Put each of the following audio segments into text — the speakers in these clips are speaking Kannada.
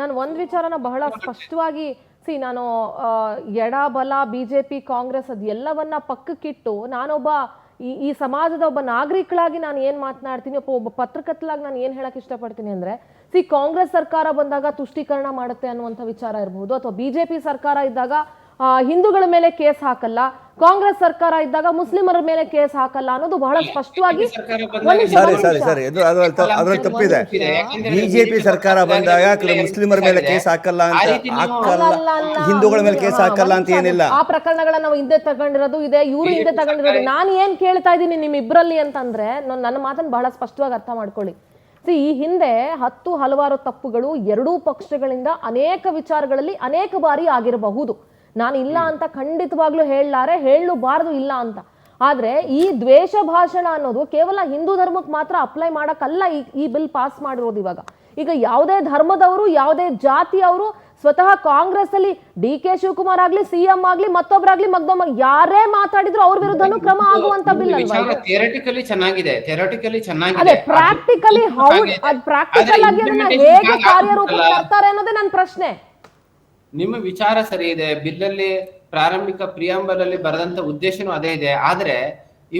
ನಾನು ಒಂದು ವಿಚಾರನ ಬಹಳ ಸ್ಪಷ್ಟವಾಗಿ ನಾನು ಎಡ ಬಲ ಬಿಜೆಪಿ ಕಾಂಗ್ರೆಸ್ ಅದೆಲ್ಲವನ್ನ ಪಕ್ಕಕ್ಕಿಟ್ಟು ನಾನೊಬ್ಬ ಈ ಸಮಾಜದ ಒಬ್ಬ ನಾಗರಿಕಳಾಗಿ ನಾನು ಏನು ಮಾತನಾಡ್ತೀನಿ, ಒಬ್ಬ ಪತ್ರಕರ್ತಲಾಗಿ ನಾನು ಏನು ಹೇಳಕ್ ಇಷ್ಟಪಡ್ತೀನಿ ಅಂದ್ರೆ ಕಾಂಗ್ರೆಸ್ ಸರ್ಕಾರ ಬಂದಾಗ ತುಷ್ಟೀಕರಣ ಮಾಡುತ್ತೆ ಅನ್ನುವಂಥ ವಿಚಾರ ಇರಬಹುದು, ಅಥವಾ ಬಿಜೆಪಿ ಸರ್ಕಾರ ಇದ್ದಾಗ ಹಿಂದೂಗಳ ಮೇಲೆ ಕೇಸ್ ಹಾಕಲ್ಲ, ಕಾಂಗ್ರೆಸ್ ಸರ್ಕಾರ ಇದ್ದಾಗ ಮುಸ್ಲಿಮರ ಮೇಲೆ ಕೇಸ್ ಹಾಕಲ್ಲ ಅನ್ನೋದು ಬಹಳ ಸ್ಪಷ್ಟವಾಗಿ. ಅದ್ರಲ್ಲಿ ತಪ್ಪಿದೆ. ಬಿಜೆಪಿ ಸರ್ಕಾರ ಬಂದಾಗ ಮುಸ್ಲಿಮರ ಮೇಲೆ ಕೇಸ್ ಹಾಕಲ್ಲ ಅಂತ, ಹಿಂದೂಗಳ ಮೇಲೆ ಕೇಸ್ ಹಾಕಲ್ಲ ಅಂತ ಏನಿಲ್ಲ. ಆ ಪ್ರಕರಣಗಳನ್ನ ನಾವು ಹಿಂದೆ ತಗೊಂಡಿರೋದು ಇದೆ, ಇವರು ಹಿಂದೆ ತಗೊಂಡಿರೋದು. ನಾನು ಏನ್ ಕೇಳ್ತಾ ಇದ್ದೀನಿ ನಿಮ್ ಇಬ್ರಲ್ಲಿ ಅಂತಂದ್ರೆ, ನನ್ನ ಮಾತನ್ನ ಬಹಳ ಸ್ಪಷ್ಟವಾಗಿ ಅರ್ಥ ಮಾಡ್ಕೊಳ್ಳಿ. ಈ ಹಿಂದೆ ಹಲವಾರು ತಪ್ಪುಗಳು ಎರಡೂ ಪಕ್ಷಗಳಿಂದ ಅನೇಕ ವಿಚಾರಗಳಲ್ಲಿ ಅನೇಕ ಬಾರಿ ಆಗಿರಬಹುದು. ನಾನು ಇಲ್ಲ ಅಂತ ಖಂಡಿತವಾಗ್ಲೂ ಹೇಳಬಾರದು ಇಲ್ಲ ಅಂತ. ಆದ್ರೆ ಈ ದ್ವೇಷ ಭಾಷಣ ಅನ್ನೋದು ಕೇವಲ ಹಿಂದೂ ಧರ್ಮಕ್ಕೆ ಮಾತ್ರ ಅಪ್ಲೈ ಮಾಡಕ್ಕಲ್ಲ ಈ ಬಿಲ್ ಪಾಸ್ ಮಾಡಿರೋದು. ಈಗ ಯಾವುದೇ ಧರ್ಮದವರು, ಯಾವುದೇ ಜಾತಿಯವರು, ಸ್ವತಃ ಕಾಂಗ್ರೆಸ್ ಅಲ್ಲಿ ಡಿ.ಕೆ. ಶಿವಕುಮಾರ್ ಆಗ್ಲಿ, ಸಿಎಂ ಆಗ್ಲಿ, ಮತ್ತೊಬ್ಬರಾಗ್ಲಿ, ಯಾರೇ ಮಾತಾಡಿದ್ರು ಅವ್ರ ವಿರುದ್ಧನೂ ಕ್ರಮ ಆಗುವಂತ ಬಿಲ್ ಅಲ್ವಾ? ಅದೇ ಪ್ರಾಕ್ಟಿಕಲಿ ಪ್ರಾಕ್ಟಿಕಲ್ ಆಗಿ ಅದನ್ನ ಹೇಗೆ ಕಾರ್ಯರೂಪಕ್ಕೆ ತರ್ತಾರೆ ಅನ್ನೋದೇ ನನ್ನ ಪ್ರಶ್ನೆ. ನಿಮ್ಮ ವಿಚಾರ ಸರಿ ಇದೆ. ಬಿಲ್ ಅಲ್ಲಿ ಪ್ರಾರಂಭಿಕ ಪ್ರಿಯಾಂಬಲ್ ಅಲ್ಲಿ ಬರೆದಂತ ಉದ್ದೇಶನೂ ಅದೇ ಇದೆ. ಆದ್ರೆ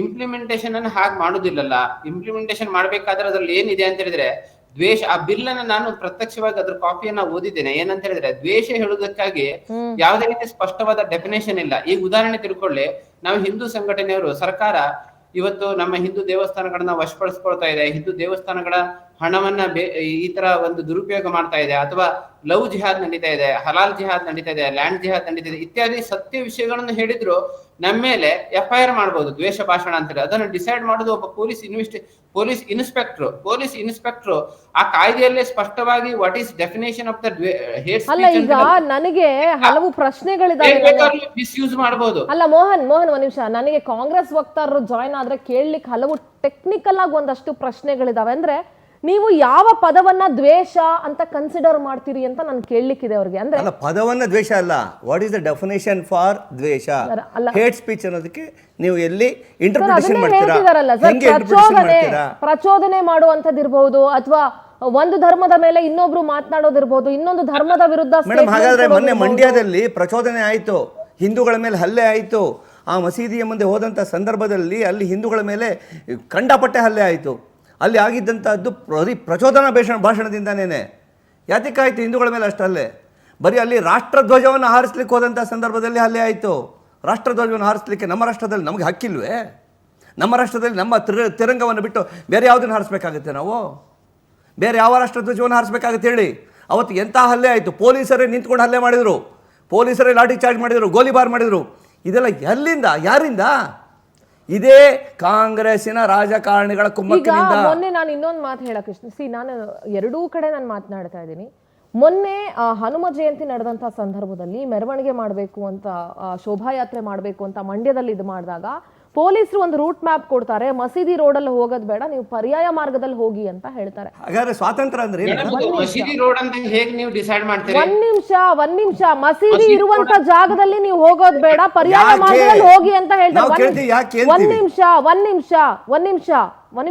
ಇಂಪ್ಲಿಮೆಂಟೇಶನ್ ಅನ್ನು ಹಾಗೆ ಮಾಡುದಿಲ್ಲಲ್ಲ. ಇಂಪ್ಲಿಮೆಂಟೇಶನ್ ಮಾಡ್ಬೇಕಾದ್ರೆ ಅದ್ರಲ್ಲಿ ಏನಿದೆ ಅಂತ ಹೇಳಿದ್ರೆ ದ್ವೇಷ. ಆ ಬಿಲ್ ಅನ್ನ ನಾನು ಪ್ರತ್ಯಕ್ಷವಾಗಿ ಅದ್ರ ಕಾಪಿಯನ್ನ ಓದಿದ್ದೇನೆ. ಏನಂತ ಹೇಳಿದ್ರೆ ದ್ವೇಷ ಹೇಳುವುದಕ್ಕಾಗಿ ಯಾವುದೇ ರೀತಿ ಸ್ಪಷ್ಟವಾದ ಡೆಫಿನೇಷನ್ ಇಲ್ಲ. ಈಗ ಉದಾಹರಣೆ ತಿಳ್ಕೊಳ್ಳಿ, ನಾವು ಹಿಂದೂ ಸಂಘಟನೆಯವರು, ಸರ್ಕಾರ ಇವತ್ತು ನಮ್ಮ ಹಿಂದೂ ದೇವಸ್ಥಾನಗಳನ್ನ ವಶಪಡಿಸ್ಕೊಳ್ತಾ ಇದೆ, ಹಿಂದೂ ದೇವಸ್ಥಾನಗಳ ಹಣವನ್ನ ಈ ತರ ಒಂದು ದುರುಪಯೋಗ ಮಾಡ್ತಾ ಇದೆ, ಅಥವಾ ಲವ್ ಜಿಹಾದ್ ನಡೀತಾ ಇದೆ, ಹಲಾಲ್ ಜಿಹಾದ್ ನಡೀತಾ ಇದೆ, ಲ್ಯಾಂಡ್ ಜಿಹಾದ್ ನಡೀತಾ ಇದೆ ಇತ್ಯಾದಿ ಸತ್ಯ ವಿಷಯಗಳನ್ನು ಹೇಳಿದ್ರು ನಮ್ಮ ಮೇಲೆ FIR ಮಾಡಬಹುದು ದ್ವೇಷ ಭಾಷಣ ಅಂತೇಳಿ. ಅದನ್ನು ಡಿಸೈಡ್ ಮಾಡೋದು ಒಬ್ಬ ಪೊಲೀಸ್ ಇನ್ಸ್ಪೆಕ್ಟರ್ ಆ ಕಾಯ್ದೆಯಲ್ಲೇ ಸ್ಪಷ್ಟವಾಗಿ what is definition of the hate speech. ಈಗ ನನಗೆ ಹಲವು ಪ್ರಶ್ನೆಗಳಿದಾವೆ. ಮಿಸ್ಯೂಸ್ ಮಾಡಬಹುದು. ಅಲ್ಲ ಮೋಹನ್ ಒಂದ್ ನಿಮಿಷ, ನನಗೆ ಕಾಂಗ್ರೆಸ್ ವಕ್ತಾರರು ಜಾಯ್ನ್ ಆದ್ರೆ ಕೇಳಲಿಕ್ಕೆ ಹಲವು ಟೆಕ್ನಿಕಲ್ ಆಗಿ ಒಂದಷ್ಟು ಪ್ರಶ್ನೆಗಳಿದಾವೆ. ಅಂದ್ರೆ ನೀವು ಯಾವ ಪದವನ್ನ ದ್ವೇಷ ಅಂತ ಕನ್ಸಿಡರ್ ಮಾಡ್ತೀರಿ ಅಂತ ನಾನು ಕೇಳಲಿಕ್ಕಿದೆ ಅವ್ರಿಗೆ. ಅಂದ್ರೆ ಪದವನ್ನ ದ್ವೇಷ ಅಲ್ಲ, what is the definition for ದ್ವೇಷ, ಹೇಟ್ ಸ್ಪೀಚ್ ಅನ್ನೋದಕ್ಕೆ ನೀವು ಎಲ್ಲಿ ಇಂಟರ್ಪ್ರಿಟೇಷನ್ ಮಾಡ್ತೀರಾ? ಪ್ರಚೋದನೆ ಮಾಡುವಂತದಿರಬಹುದು, ಅಥವಾ ಒಂದು ಧರ್ಮದ ಮೇಲೆ ಇನ್ನೊಬ್ರು ಮಾತನಾಡೋದಿರ್ಬೋದು, ಇನ್ನೊಂದು ಧರ್ಮದ ವಿರುದ್ಧ. ಮೇಡಮ್, ಹಾಗಾದ್ರೆ ಮೊನ್ನೆ ಮಂಡ್ಯದಲ್ಲಿ ಪ್ರಚೋದನೆ ಆಯ್ತು, ಹಿಂದೂಗಳ ಮೇಲೆ ಹಲ್ಲೆ ಆಯ್ತು. ಆ ಮಸೀದಿಯ ಮುಂದೆ ಹೋದಂತ ಸಂದರ್ಭದಲ್ಲಿ ಅಲ್ಲಿ ಹಿಂದೂಗಳ ಮೇಲೆ ಕಂಡಪಟ್ಟೆ ಹಲ್ಲೆ ಆಯ್ತು. ಅಲ್ಲಿ ಆಗಿದ್ದಂಥದ್ದು ಪ್ರಚೋದನಾ ಭಾಷಣದಿಂದನೇ. ಯಾತಕ್ಕಾಯ್ತು ಹಿಂದೂಗಳ ಮೇಲೆ ಅಷ್ಟಲ್ಲೇ? ಬರೀ ಅಲ್ಲಿ ರಾಷ್ಟ್ರಧ್ವಜವನ್ನು ಹಾರಿಸ್ಲಿಕ್ಕೆ ಹೋದಂಥ ಸಂದರ್ಭದಲ್ಲಿ ಹಲ್ಲೆ ಆಯಿತು. ರಾಷ್ಟ್ರಧ್ವಜವನ್ನು ಹಾರಿಸ್ಲಿಕ್ಕೆ ನಮ್ಮ ರಾಷ್ಟ್ರದಲ್ಲಿ ನಮಗೆ ಹಕ್ಕಿಲ್ವೇ? ನಮ್ಮ ರಾಷ್ಟ್ರದಲ್ಲಿ ನಮ್ಮ ತಿರಂಗವನ್ನು ಬಿಟ್ಟು ಬೇರೆ ಯಾವುದನ್ನು ಹಾರಿಸ್ಬೇಕಾಗುತ್ತೆ? ನಾವು ಬೇರೆ ಯಾವ ರಾಷ್ಟ್ರಧ್ವಜವನ್ನು ಹಾರಿಸ್ಬೇಕಾಗುತ್ತೆ ಹೇಳಿ? ಅವತ್ತು ಎಂಥ ಹಲ್ಲೆ ಆಯಿತು! ಪೊಲೀಸರೇ ನಿಂತ್ಕೊಂಡು ಹಲ್ಲೆ ಮಾಡಿದರು, ಪೊಲೀಸರೇ ಲಾಠಿ ಚಾರ್ಜ್ ಮಾಡಿದರು, ಗೋಲಿಬಾರ್ ಮಾಡಿದರು. ಇದೆಲ್ಲ ಎಲ್ಲಿಂದ, ಯಾರಿಂದ? ಇದೇ ಕಾಂಗ್ರೆಸ್ಸಿನ ರಾಜಕಾರಣಿಗಳ ಕುಮ್ಮಕ್ಕಿನಿಂದ. ಮೊನ್ನೆ ನಾನು ಇನ್ನೊಂದು ಮಾತು ಹೇಳಕ್ ನಾನು ಎರಡೂ ಕಡೆ ನಾನು ಮಾತನಾಡ್ತಾ ಇದ್ದೀನಿ. ಮೊನ್ನೆ ಹನುಮ ಜಯಂತಿ ನಡೆದಂತ ಸಂದರ್ಭದಲ್ಲಿ ಮೆರವಣಿಗೆ ಮಾಡಬೇಕು ಅಂತ, ಶೋಭಾಯಾತ್ರೆ ಮಾಡಬೇಕು ಅಂತ ಮಂಡ್ಯದಲ್ಲಿ ಇದು ಮಾಡಿದಾಗ ಪೊಲೀಸರು ಒಂದು ರೂಟ್ ಮ್ಯಾಪ್ ಕೊಡ್ತಾರೆ. ಮಸೀದಿ ರೋಡಲ್ಲಿ ಹೋಗೋದು ಬೇಡ, ನೀವು ಪರ್ಯಾಯ ಮಾರ್ಗದಲ್ಲಿ ಹೋಗಿ ಅಂತ ಹೇಳ್ತಾರೆ. ಹಾಗಾದ್ರೆ ಸ್ವಾತಂತ್ರ್ಯ ಅಂದ್ರೆ ಮಸೀದಿ ರೋಡ್ ಅಂತ ಹೇಗೆ ನೀವು ಡಿಸೈಡ್ ಮಾಡ್ತೀರಿ? ಒಂದ್ ನಿಮಿಷ ಮಸೀದಿ ಇರುವಂತ ಜಾಗದಲ್ಲಿ ನೀವು ಹೋಗೋದು ಬೇಡ, ಪರ್ಯಾಯ ಮಾರ್ಗದಲ್ಲಿ ಹೋಗಿ ಅಂತ ಹೇಳ್ತಾರೆ. ಒಂದ್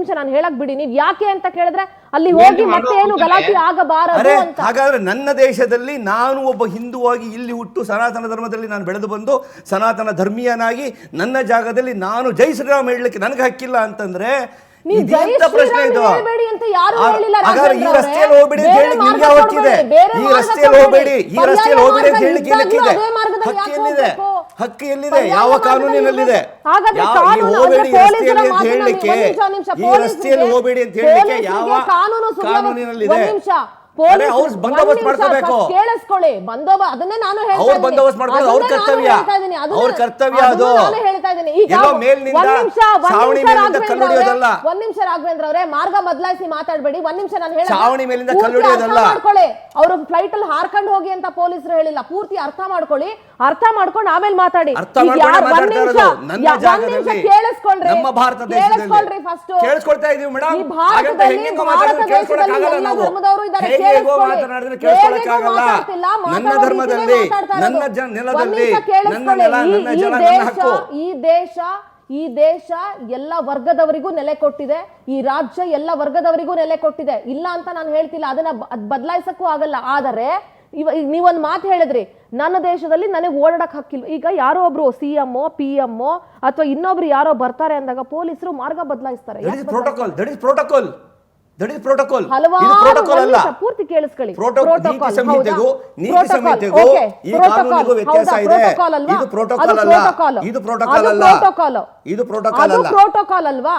ನಿಮಿಷ ನಾನು ಹೇಳಕ್ ಬಿಡಿ. ನೀವ್ ಯಾಕೆ ಅಂತ ಕೇಳಿದ್ರೆ ಅಲ್ಲಿ ಹೋಗಿ ಮತ್ತೆ ಏನು ಗಲಾಟೆ ಆಗಬಾರದು ಅಂತ. ಹಾಗಾದ್ರೆ ನನ್ನ ದೇಶದಲ್ಲಿ ನಾನು ಒಬ್ಬ ಹಿಂದೂವಾಗಿ ಇಲ್ಲಿ ಹುಟ್ಟು ಸನಾತನ ಧರ್ಮದಲ್ಲಿ ನಾನು ಬೆಳೆದು ಬಂದು ಸನಾತನ ಧರ್ಮೀಯನಾಗಿ ನನ್ನ ಜಾಗದಲ್ಲಿ ನಾನು ಜೈ ಶ್ರೀರಾಮ್ ಹೇಳಲಿಕ್ಕೆ ನನಗೆ ಹಕ್ಕಿಲ್ಲ ಅಂತಂದ್ರೆ ಪ್ರಶ್ನೆ ಇದು. ಈ ರಸ್ತೆಯಲ್ಲಿ ಹೋಗ್ಬೇಡಿ ಅಂತ ಹೇಳಿ ನಿಮ್ಗೆ ಯಾವ ಹಕ್ಕಿದೆ? ಈ ರಸ್ತೆಯಲ್ಲಿ ಹೋಗ್ಬೇಡಿ ಅಂತ ಹೇಳಲಿಕ್ಕೆ ಏನಕ್ಕಿದೆ? ಹಕ್ಕು ಎಲ್ಲಿದೆ? ಯಾವ ಕಾನೂನಿನಲ್ಲಿದೆ? ಹೋಗಬೇಡಿ ಈ ರಸ್ತೆಯಲ್ಲಿ ಅಂತ ಹೇಳಲಿಕ್ಕೆ, ಈ ರಸ್ತೆಯಲ್ಲಿ ಹೋಗಬೇಡಿ ಅಂತ ಹೇಳಲಿಕ್ಕೆ ಯಾವ ಕಾನೂನಿನಲ್ಲಿದೆ? ಅವ್ರು ಬಂದೋಬಸ್ತ್ ಮಾಡ್ಕೋಬೇಕು. ಕೇಳಿಸ್ಕೊಳ್ಳಿ, ಅದನ್ನೇ ನಾನು ಅವ್ರು ಬಂದೋಬಸ್ತ್ ಮಾಡ್ಕೊಳ್ಳೋದು ಅವ್ರ ಕರ್ತವ್ಯ, ಅವ್ರ ಕರ್ತವ್ಯ ಅದು. ಎಲ್ಲೋ ಮೇಲಿನಿಂದ ಛಾವಣಿ ಮೇಲಿಂದ ಕಲ್ಲೊಡೆಯೋದಲ್ಲ. ಒಂದ್ ನಿಮಿಷ ರಾಘವೇಂದ್ರ ಅವರೇ, ಮಾರ್ಗ ಬದಲಾಯಿಸಿ ಮಾತಾಡ್ಬೇಡಿ. ಒಂದ್ ನಿಮಿಷ ನಾನು ಹೇಳ, ಛಾವಣಿ ಮೇಲಿಂದ ಕಲ್ಲೊಡೆಯೋದಲ್ಲ. ಅವರು ಫ್ಲೈಟ್ ಅಲ್ಲಿ ಹಾರ್ಕೊಂಡು ಹೋಗಿ ಅಂತ ಪೊಲೀಸರು ಹೇಳಿಲ್ಲ. ಪೂರ್ತಿ ಅರ್ಥ ಮಾಡ್ಕೊಳ್ಳಿ, ಅರ್ಥ ಮಾಡ್ಕೊಂಡು ಆಮೇಲೆ ಮಾತಾಡಿ. ಕೇಳಿಸ್ಕೊಂಡ್ರಿ, ನಮ್ಮ ಭಾರತ ದೇಶದಲ್ಲಿ ಫಸ್ಟ್ ಕೇಳಿಸ್ಕೊಳ್ತಾ ಇದೀವಿ ಮೇಡಮ್. ನನ್ನ ಧರ್ಮದಲ್ಲಿ, ನನ್ನ ನೆಲದಲ್ಲಿ, ನನ್ನ ನೆಲ, ನನ್ನ ಜನ, ನನ್ನ ಹಕ್ಕು. ಈ ದೇಶ ಈ ದೇಶ ಎಲ್ಲ ವರ್ಗದವರಿಗೂ ನೆಲೆ ಕೊಟ್ಟಿದೆ, ಈ ರಾಜ್ಯ ಎಲ್ಲ ವರ್ಗದವರಿಗೂ ನೆಲೆ ಕೊಟ್ಟಿದೆ, ಇಲ್ಲ ಅಂತ ನಾನು ಹೇಳ್ತಿಲ್ಲ, ಅದನ್ನ ಬದಲಾಯಿಸಕ್ಕೂ ಆಗಲ್ಲ. ಆದರೆ ನೀವೊಂದು ಮಾತು ಹೇಳಿದ್ರಿ, ನನ್ನ ದೇಶದಲ್ಲಿ ನನಗೆ ಓಡಾಡಕ್ ಹಕ್ಕಿಲ್ಲ. ಈಗ ಯಾರೋ ಒಬ್ರು CM PM ಅಥವಾ ಇನ್ನೊಬ್ರು ಯಾರೋ ಬರ್ತಾರೆ ಅಂದಾಗ ಪೊಲೀಸರು ಮಾರ್ಗ ಬದಲಾಯಿಸ್ತಾರೆ. ಪೂರ್ತಿ ಕೇಳಿಸ್ಕೊಳ್ಳಿ. ಪ್ರೋಟೋಕಾಲ್ ಅಲ್ವಾ?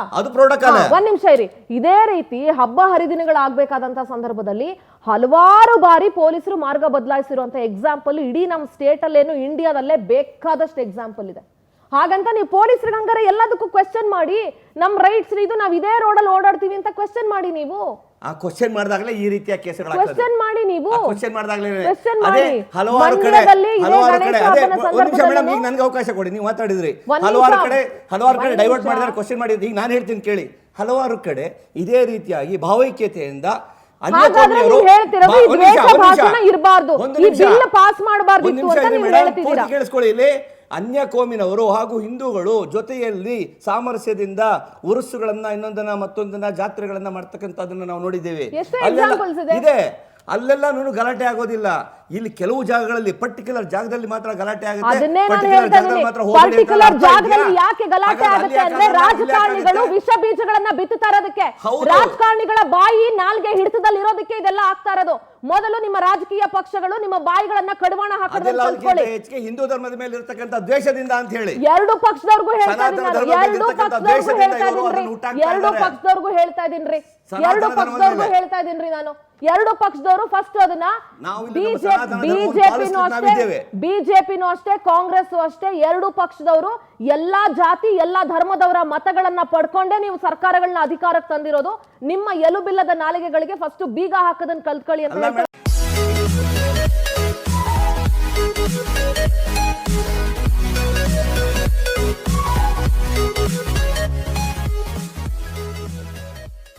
ಒಂದ್ ನಿಮಿಷ ಇರಿ. ಇದೇ ರೀತಿ ಹಬ್ಬ ಹರಿದಿನಗಳಾಗಬೇಕಾದಂತ ಸಂದರ್ಭದಲ್ಲಿ ಹಲವಾರು ಬಾರಿ ಪೊಲೀಸರು ಮಾರ್ಗ ಬದಲಾಯಿಸಿರುವಂತ ಎಕ್ಸಾಂಪಲ್ ಇಡೀ ನಮ್ಮ ಸ್ಟೇಟ್ ಅಲ್ಲೇನು ಇಂಡಿಯಾದಲ್ಲೇ ಬೇಕಾದಷ್ಟು ಎಕ್ಸಾಂಪಲ್ ಇದೆ. ಹಾಗಂತ ನೀವು ಪೊಲೀಸರಿಗೆ ಹಂಗಾರೆ ಎಲ್ಲದಕ್ಕೂ ಕ್ವೆಶ್ಚನ್ ಮಾಡಿ, ನಮ್ ರೈಟ್ಸ್ ಇದು ನಾವ್ ಇದೇ ರೋಡಲ್ಲಿ ಓಡಾಡ್ತೀವಿ ಅಂತ ಕ್ವೆಶ್ಚನ್ ಮಾಡಿ. ನೀವು ಆ ಕ್ವೆಶ್ಚನ್ ಮಾಡಿದಾಗಲೇ ಈ ರೀತಿಯ ಕೇಸುಗಳು ಕ್ವೆಶ್ಚನ್ ಮಾಡಿ. ನೀವು ಕ್ವೆಶ್ಚನ್ ಮಾಡಿದಾಗಲೇ ಮಾಡಿ. ಹಲವಾರು ಕಡೆ ಮೇಡಮ್, ಈಗ ನನಗೆ ಅವಕಾಶ ಕೊಡಿ. ನೀವು ಮಾತಾಡಿದ್ರಿ ಹಲವಾರು ಕಡೆ ಡೈವರ್ಟ್ ಮಾಡಿದ್ರೆ ಕ್ವೆಶ್ಚನ್ ಮಾಡಿದ್ರಿ. ಈಗ ನಾನು ಹೇಳ್ತೀನಿ ಕೇಳಿ. ಹಲವಾರು ಕಡೆ ಇದೇ ರೀತಿಯಾಗಿ ಭಾವೈಕ್ಯತೆಯಿಂದ ಕೇಳಿಸ್ಕೊಳ್ಳಿ. ಇಲ್ಲಿ ಅನ್ಯ ಕೋಮಿನವರು ಹಾಗೂ ಹಿಂದೂಗಳು ಜೊತೆಯಲ್ಲಿ ಸಾಮರಸ್ಯದಿಂದ ಉರುಸುಗಳನ್ನ ಇನ್ನೊಂದನ್ನ ಮತ್ತೊಂದನ್ನ ಜಾತ್ರೆಗಳನ್ನ ಮಾಡ್ತಕ್ಕಂಥದ್ದನ್ನ ನಾವು ನೋಡಿದ್ದೇವೆ. ಇದೆ ಅಲ್ಲೆಲ್ಲ ಗಲಾಟೆ ಆಗೋದಿಲ್ಲ. ಇಲ್ಲಿ ಕೆಲವು ಜಾಗಗಳಲ್ಲಿ ಪರ್ಟಿಕ್ಯುಲರ್ ಜಾಗದಲ್ಲಿ ಮಾತ್ರ ಗಲಾಟೆ ಆಗುತ್ತೆ. ರಾಜಕಾರಣಿಗಳು ವಿಷ ಬೀಜಗಳನ್ನ ಬಿತ್ತುತ್ತಾ ಇರೋದಕ್ಕೆ, ರಾಜಕಾರಣಿಗಳ ಬಾಯಿ ನಾಲ್ಗೆ ಹಿಡಿತದಲ್ಲಿ ಇರೋದಕ್ಕೆ ಇದೆಲ್ಲ ಆಗ್ತಾ ಇರೋದು. ಮೊದಲು ನಿಮ್ಮ ರಾಜಕೀಯ ಪಕ್ಷಗಳು ನಿಮ್ಮ ಬಾಯಿಗಳನ್ನ ಕಡಿವಾಣ ಹಾಕೋದನ್ನ ಹೆಚ್ಚಿಗೆ ಹಿಂದೂ ಧರ್ಮದ ಮೇಲೆ ಇರತಕ್ಕಂಥ ದ್ವೇಷದಿಂದ ಅಂತ ಹೇಳಿ ಎರಡು ಪಕ್ಷದವ್ರಿಗೂ ಹೇಳ್ತಾ ಇದ್ದೀನಿ. ನಾನು ಎರಡು ಪಕ್ಷದವರು ಫಸ್ಟ್ ಅದನ್ನ ಬಿಜೆಪಿನೂ ಅಷ್ಟೇ ಕಾಂಗ್ರೆಸ್ ಅಷ್ಟೇ ಎರಡು ಪಕ್ಷದವರು ಎಲ್ಲಾ ಜಾತಿ ಎಲ್ಲಾ ಧರ್ಮದವರ ಮತಗಳನ್ನ ಪಡ್ಕೊಂಡೇ ನೀವು ಸರ್ಕಾರಗಳನ್ನ ಅಧಿಕಾರಕ್ಕೆ ತಂದಿರೋದು. ನಿಮ್ಮ ಎಲುಬಿಲ್ಲದ ನಾಲಿಗೆಗಳಿಗೆ ಫಸ್ಟ್ ಬೀಗ ಹಾಕದನ್ನ ಕಲ್ತ್ಕೊಳ್ಳಿ ಅಂತ ಹೇಳ್ತಾರೆ.